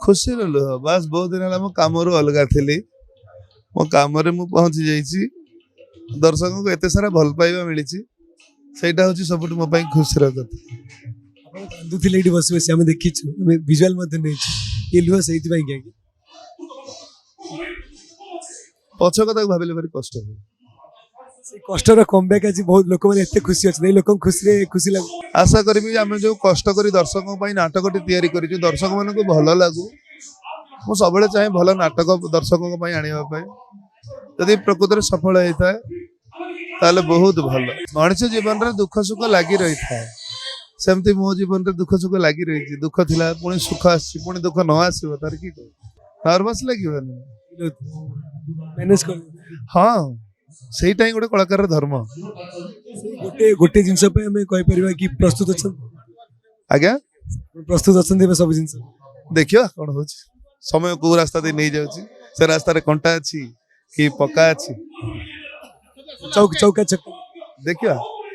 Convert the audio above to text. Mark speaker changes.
Speaker 1: खुशी लुह बास बहुत दिन है कम अलग थी मो कम पहुंची जाइए दर्शकों को एत सारा भल पाइबा मिली ସେଇଟା ହଉଛି ସବୁଠୁ ମୋ ପାଇଁ ଖୁସିର କଥା।
Speaker 2: ଆପଣ କାନ୍ଦୁଥିଲେ ଏଇଠି ବସି ବସି ଆମେ ଦେଖିଛୁ, ଆମେ ଭିଜୁଆଲ ମଧ୍ୟ ନେଇଛୁ। ଏ ଲୁହ ସେଇଥିପାଇଁ କି ଆଜ୍ଞା?
Speaker 1: ପଛ କଥାକୁ ଭାବିଲେ ଭାରି କଷ୍ଟ ହୁଏ।
Speaker 2: ସେ କଷ୍ଟର କମବ୍ୟାକ୍ ଆଜି ବହୁତ ଲୋକମାନେ ଏତେ ଖୁସି ଅଛନ୍ତି, ଏଇ ଲୋକଙ୍କ ଖୁସିରେ ଖୁସି ଲାଗୁ।
Speaker 1: ଆଶା କରିବି ଆମେ ଯୋଉ କଷ୍ଟ କରି ଦର୍ଶକଙ୍କ ପାଇଁ ନାଟକଟି ତିଆରି କରିଛୁ ଦର୍ଶକ ମାନଙ୍କୁ ଭଲ ଲାଗୁ। ମୁଁ ସବୁବେଳେ ଚାହେଁ ଭଲ ନାଟକ ଦର୍ଶକଙ୍କ ପାଇଁ ଆଣିବା ପାଇଁ। ଯଦି ପ୍ରକୃତରେ ସଫଳ ହେଇଥାଏ ତାହେଲେ ବହୁତ ଭଲ। ମଣିଷ ଜୀବନରେ ଦୁଃଖ ସୁଖ ଲାଗି ରହିଥାଏ, ସେମିତି ମୋ ଜୀବନରେ ଦୁଃଖ ସୁଖ ଲାଗି ରହିଛି। ଦୁଃଖ ଥିଲା ପୁଣି ସୁଖ ଆସିଛି, ପୁଣି ଦୁଃଖ ନ ଆସିବ ତାର କି ନର୍ଭସ ଲାଗିବନି?
Speaker 2: ମ୍ୟାନେଜ କରି
Speaker 1: ହଁ ସେଇଟା ହିଁ ଗୋଟେ କଳାକାରର ଧର୍ମ।
Speaker 2: ଗୋଟେ ଗୋଟେ ଜିନିଷ ପାଇଁ ଆମେ କହିପାରିବା କି ପ୍ରସ୍ତୁତ ଅଛନ୍ତି?
Speaker 1: ଆଜ୍ଞା
Speaker 2: ପ୍ରସ୍ତୁତ ଅଛନ୍ତି ଏବେ ସବୁ ଜିନିଷ?
Speaker 1: ଦେଖିବା କଣ ହଉଛି, ସମୟ କୋଉ ରାସ୍ତା ଦେଇ ନେଇଯାଉଛି, ସେ ରାସ୍ତାରେ କଣ୍ଟା ଅଛି କି ପକ୍କା ଅଛି
Speaker 2: ଚୌକା ଚୌକା
Speaker 1: ଦେଖିବା।